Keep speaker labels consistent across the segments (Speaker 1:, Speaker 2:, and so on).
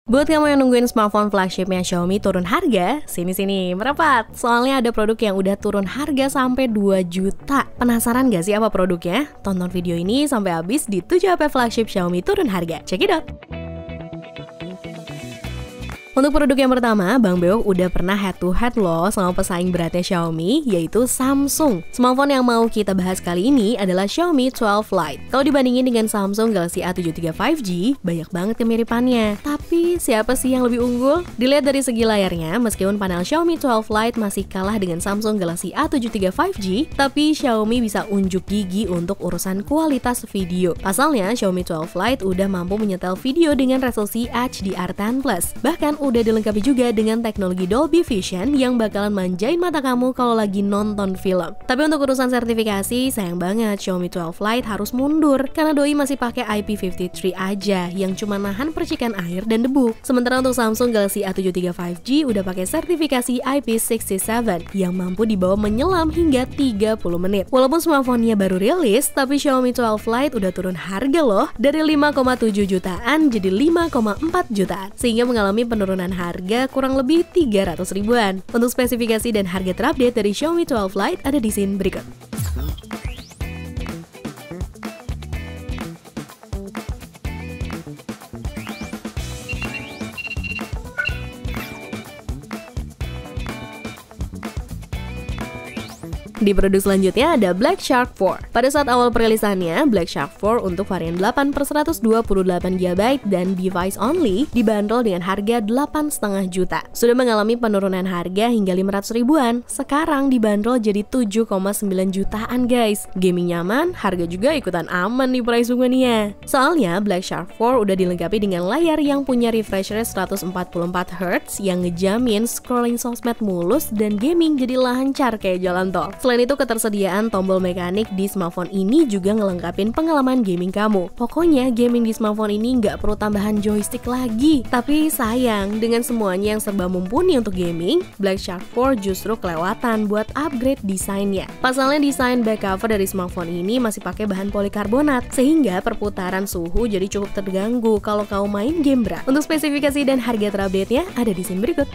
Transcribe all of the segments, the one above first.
Speaker 1: Buat kamu yang nungguin smartphone flagshipnya Xiaomi turun harga, sini-sini merapat. Soalnya ada produk yang udah turun harga sampai 2 juta. Penasaran gak sih apa produknya? Tonton video ini sampai habis di 7 HP flagship Xiaomi turun harga. Check it out! Untuk produk yang pertama, Bang Beok udah pernah head to head loh sama pesaing beratnya Xiaomi, yaitu Samsung. Smartphone yang mau kita bahas kali ini adalah Xiaomi 12 Lite. Kalau dibandingin dengan Samsung Galaxy A73 5G, banyak banget kemiripannya. Tapi siapa sih yang lebih unggul? Dilihat dari segi layarnya, meskipun panel Xiaomi 12 Lite masih kalah dengan Samsung Galaxy A73 5G, tapi Xiaomi bisa unjuk gigi untuk urusan kualitas video. Pasalnya, Xiaomi 12 Lite udah mampu menyetel video dengan resolusi HDR10+. Bahkan udah dilengkapi juga dengan teknologi Dolby Vision yang bakalan manjain mata kamu kalau lagi nonton film. Tapi untuk urusan sertifikasi, sayang banget Xiaomi 12 Lite harus mundur karena doi masih pakai IP53 aja yang cuma nahan percikan air dan debu. Sementara untuk Samsung Galaxy A73 5G udah pakai sertifikasi IP67 yang mampu dibawa menyelam hingga 30 menit. Walaupun smartphone-nya baru rilis, tapi Xiaomi 12 Lite udah turun harga loh dari 5,7 jutaan jadi 5,4 jutaan sehingga mengalami penurunan harga kurang lebih 300 ribuan. Untuk spesifikasi dan harga terupdate dari Xiaomi 12 Lite ada di scene berikut. Di produk selanjutnya ada Black Shark 4. Pada saat awal perilisannya, Black Shark 4 untuk varian 8/128GB dan device only dibanderol dengan harga 8,5 juta. Sudah mengalami penurunan harga hingga 500 ribuan, sekarang dibanderol jadi 7,9 jutaan guys. Gaming nyaman, harga juga ikutan aman di price bungannya. Soalnya Black Shark 4 udah dilengkapi dengan layar yang punya refresh rate 144Hz yang ngejamin scrolling sosmed mulus dan gaming jadi lancar kayak jalan tol. Selain itu, ketersediaan tombol mekanik di smartphone ini juga ngelengkapin pengalaman gaming kamu. Pokoknya, gaming di smartphone ini nggak perlu tambahan joystick lagi. Tapi sayang, dengan semuanya yang serba mumpuni untuk gaming, Black Shark 4 justru kelewatan buat upgrade desainnya. Pasalnya, desain back cover dari smartphone ini masih pakai bahan polikarbonat, sehingga perputaran suhu jadi cukup terganggu kalau kau main game berat. Untuk spesifikasi dan harga terupdate-nya ada di scene berikut.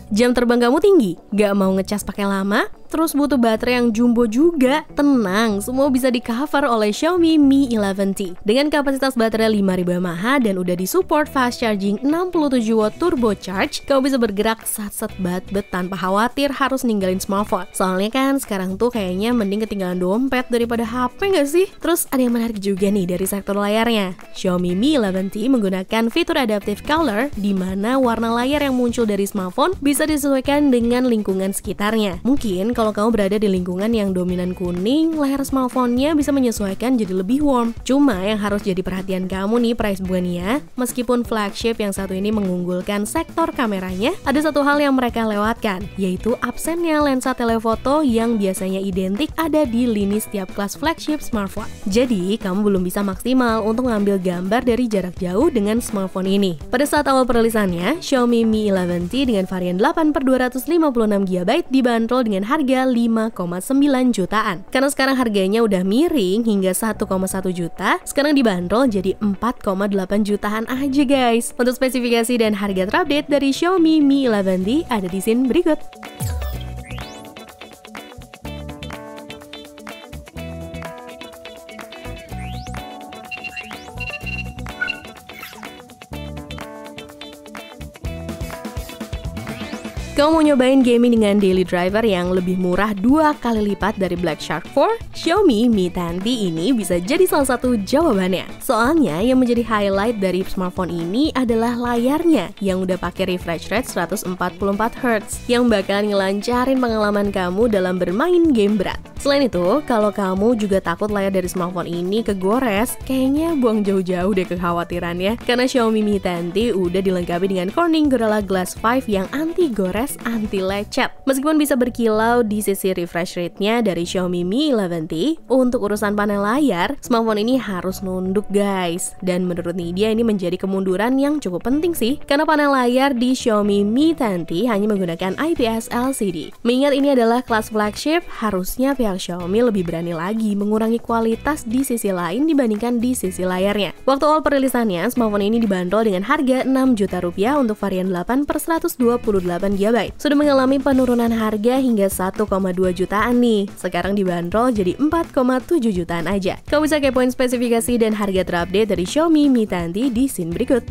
Speaker 1: Jam terbang kamu tinggi? Gak mau ngecas pakai lama? Terus butuh baterai yang jumbo juga? Tenang, semua bisa di cover oleh Xiaomi Mi 11T. Dengan kapasitas baterai 5000 mAh dan udah disupport fast charging 67W turbo charge, kamu bisa bergerak sat-sat bat-bet tanpa khawatir harus ninggalin smartphone. Soalnya kan sekarang tuh kayaknya mending ketinggalan dompet daripada HP nggak sih? Terus ada yang menarik juga nih dari sektor layarnya. Xiaomi Mi 11T menggunakan fitur adaptive color di mana warna layar yang muncul dari smartphone bisa disesuaikan dengan lingkungan sekitarnya. Mungkin kalau kamu berada di lingkungan yang dominan kuning, layar smartphone-nya bisa menyesuaikan jadi lebih warm. Cuma yang harus jadi perhatian kamu nih price bungannya, meskipun flagship yang satu ini mengunggulkan sektor kameranya, ada satu hal yang mereka lewatkan, yaitu absennya lensa telefoto yang biasanya identik ada di lini setiap kelas flagship smartphone. Jadi, kamu belum bisa maksimal untuk ngambil gambar dari jarak jauh dengan smartphone ini. Pada saat awal perilisannya, Xiaomi Mi 11T dengan varian 8/256GB dibanderol dengan harga 5,9 jutaan. Karena sekarang harganya udah miring hingga 1,1 juta, sekarang dibanderol jadi 4,8 jutaan aja guys. Untuk spesifikasi dan harga terupdate dari Xiaomi Mi 11T ada di scene berikut. Kamu mau nyobain gaming dengan daily driver yang lebih murah 2 kali lipat dari Black Shark 4? Xiaomi Mi 10T ini bisa jadi salah satu jawabannya. Soalnya yang menjadi highlight dari smartphone ini adalah layarnya yang udah pakai refresh rate 144Hz yang bakalan ngelancarin pengalaman kamu dalam bermain game berat. Selain itu, kalau kamu juga takut layar dari smartphone ini kegores, kayaknya buang jauh-jauh deh kekhawatirannya. Karena Xiaomi Mi 10T udah dilengkapi dengan Corning Gorilla Glass 5 yang anti gores, anti lecet. Meskipun bisa berkilau di sisi refresh rate-nya dari Xiaomi Mi 11T, untuk urusan panel layar, smartphone ini harus nunduk guys. Dan menurut Nidia ini menjadi kemunduran yang cukup penting sih, karena panel layar di Xiaomi Mi 10T hanya menggunakan IPS LCD. Mengingat ini adalah kelas flagship, harusnya pihak Xiaomi lebih berani lagi mengurangi kualitas di sisi lain dibandingkan di sisi layarnya. Waktu awal perilisannya, smartphone ini dibanderol dengan harga 6 juta rupiah untuk varian 8/128 GB. Sudah mengalami penurunan harga hingga 1,2 jutaan nih. Sekarang dibanderol jadi 4,7 jutaan aja. Kamu bisa kepoin spesifikasi dan harga terupdate dari Xiaomi Mi 10T di scene berikut.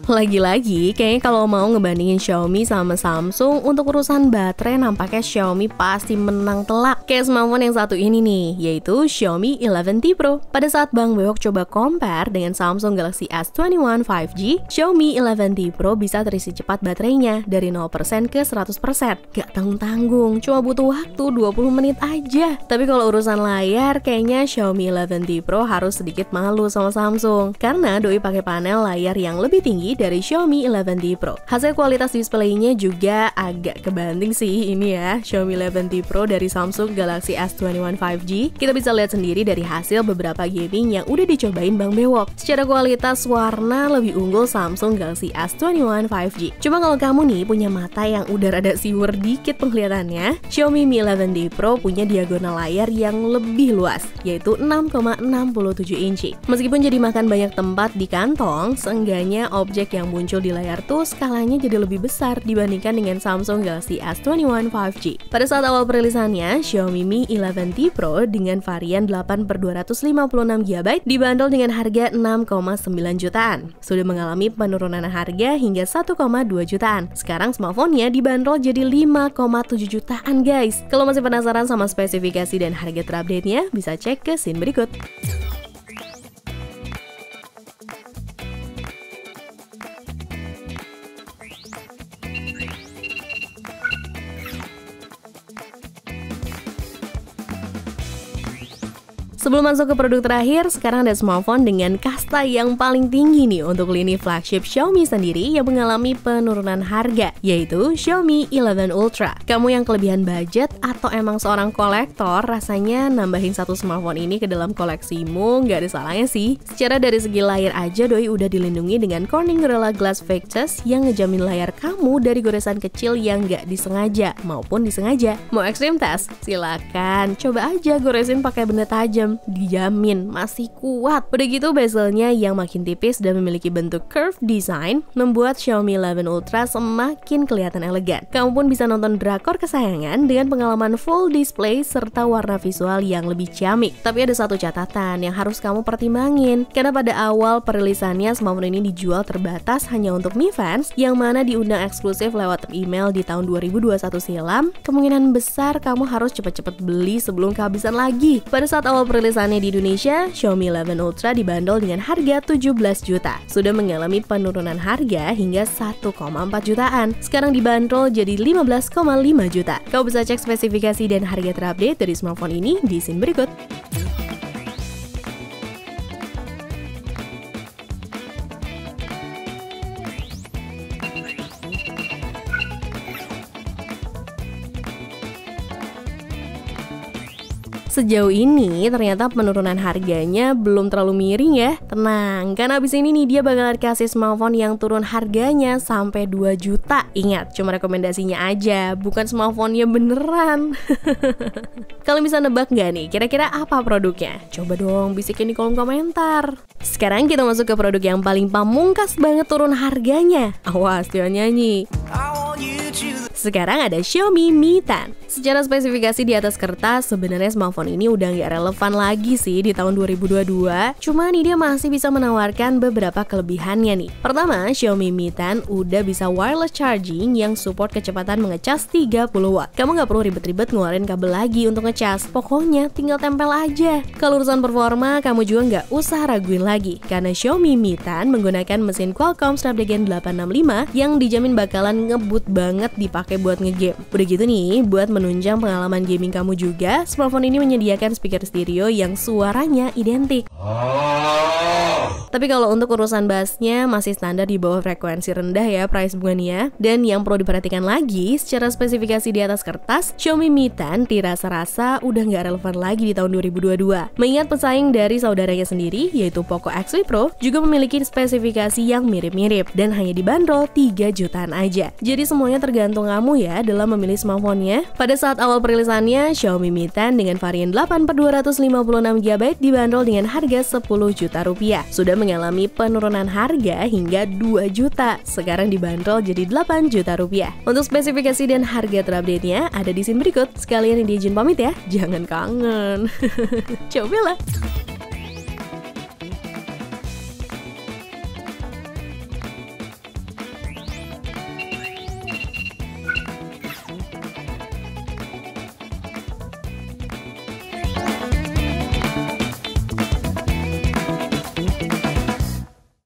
Speaker 1: Lagi-lagi, kayaknya kalau mau ngebandingin Xiaomi sama Samsung, untuk urusan baterai nampaknya Xiaomi pasti menang telak. Kayak smartphone yang satu ini nih, yaitu Xiaomi 11T Pro. Pada saat Bang Bewok coba compare dengan Samsung Galaxy S21 5G, Xiaomi 11T Pro bisa terisi cepat baterainya dari 0% ke 100%. Gak tanggung-tanggung, cuma butuh waktu 20 menit aja. Tapi kalau urusan layar, kayaknya Xiaomi 11T Pro harus sedikit malu sama Samsung. Karena doi pakai panel layar yang lebih tinggi dari Xiaomi 11T Pro. Hasil kualitas displaynya juga agak kebanting sih ini ya. Xiaomi 11T Pro dari Samsung Galaxy S21 5G. Kita bisa lihat sendiri dari hasil beberapa gaming yang udah dicobain Bang Bewok. Secara kualitas warna lebih unggul Samsung Galaxy S21 5G. Cuma kalau kamu nih punya mata yang udah rada siwer dikit penglihatannya, Xiaomi Mi 11T Pro punya diagonal layar yang lebih luas, yaitu 6,67 inci. Meskipun jadi makan banyak tempat di kantong, seenggaknya objek yang muncul di layar tuh skalanya jadi lebih besar dibandingkan dengan Samsung Galaxy S21 5G. Pada saat awal perilisannya, Xiaomi Mi 11T Pro dengan varian 8/256 GB dibanderol dengan harga 6,9 jutaan. Sudah mengalami penurunan harga hingga 1,2 jutaan. Sekarang smartphone-nya dibanderol jadi 5,7 jutaan guys. Kalau masih penasaran sama spesifikasi dan harga terupdate-nya, bisa cek ke scene berikut. Sebelum masuk ke produk terakhir, sekarang ada smartphone dengan kasta yang paling tinggi nih untuk lini flagship Xiaomi sendiri yang mengalami penurunan harga, yaitu Xiaomi 11 Ultra. Kamu yang kelebihan budget atau emang seorang kolektor, rasanya nambahin satu smartphone ini ke dalam koleksimu nggak ada salahnya sih. Secara dari segi layar aja doi udah dilindungi dengan Corning Gorilla Glass Victus yang ngejamin layar kamu dari goresan kecil yang nggak disengaja maupun disengaja. Mau ekstrim test? Silakan, coba aja goresin pakai benda tajam. Dijamin masih kuat. Udah gitu bezelnya yang makin tipis dan memiliki bentuk curve design membuat Xiaomi 11 Ultra semakin kelihatan elegan. Kamu pun bisa nonton drakor kesayangan dengan pengalaman full display serta warna visual yang lebih ciamik. Tapi ada satu catatan yang harus kamu pertimbangin, karena pada awal perilisannya smartphone ini dijual terbatas hanya untuk Mi fans yang mana diundang eksklusif lewat email di tahun 2021 silam. Kemungkinan besar kamu harus cepet-cepet beli sebelum kehabisan lagi. Pada saat awal perilisannya di Indonesia, Xiaomi 11 Ultra dibanderol dengan harga 17 juta. Sudah mengalami penurunan harga hingga 1,4 jutaan. Sekarang dibanderol jadi 15,5 juta. Kau bisa cek spesifikasi dan harga terupdate dari smartphone ini di scene berikut. Sejauh ini ternyata penurunan harganya belum terlalu miring ya. Tenang, karena abis ini nih dia bakalan kasih smartphone yang turun harganya sampai 2 juta. Ingat, cuma rekomendasinya aja, bukan smartphone-nya beneran. Kalian bisa nebak nggak nih, kira-kira apa produknya? Coba dong bisikin di kolom komentar. Sekarang kita masuk ke produk yang paling pamungkas banget turun harganya. Awas, jangan nyanyi. Sekarang ada Xiaomi Mi 10. Secara spesifikasi di atas kertas, sebenarnya smartphone ini udah nggak relevan lagi sih di tahun 2022. Cuman ini dia masih bisa menawarkan beberapa kelebihannya nih. Pertama, Xiaomi Mi 10 udah bisa wireless charging yang support kecepatan mengecas 30 watt. Kamu nggak perlu ribet-ribet ngeluarin kabel lagi untuk ngecas. Pokoknya tinggal tempel aja. Kalau urusan performa, kamu juga nggak usah raguin lagi. Karena Xiaomi Mi 10 menggunakan mesin Qualcomm Snapdragon 865 yang dijamin bakalan ngebut banget dipakai buat ngegame. Udah gitu nih, buat menunjang pengalaman gaming kamu juga, smartphone ini menyediakan speaker stereo yang suaranya identik. Tapi kalau untuk urusan bassnya masih standar di bawah frekuensi rendah ya price bungannya. Dan yang perlu diperhatikan lagi, secara spesifikasi di atas kertas, Xiaomi Mi 10 dirasa-rasa udah nggak relevan lagi di tahun 2022. Mengingat pesaing dari saudaranya sendiri, yaitu Poco X3 Pro, juga memiliki spesifikasi yang mirip-mirip dan hanya dibanderol 3 jutaan aja. Jadi semuanya tergantung kamu ya dalam memilih smartphone-nya. Pada saat awal perilisannya, Xiaomi Mi 10 dengan varian 8/256GB dibanderol dengan harga 10 juta rupiah. Sudah mengalami penurunan harga hingga 2 juta. Sekarang dibanderol jadi 8 juta rupiah. Untuk spesifikasi dan harga terupdate-nya ada di scene berikut. Sekalian ini izin pamit ya, jangan kangen. Cobalah.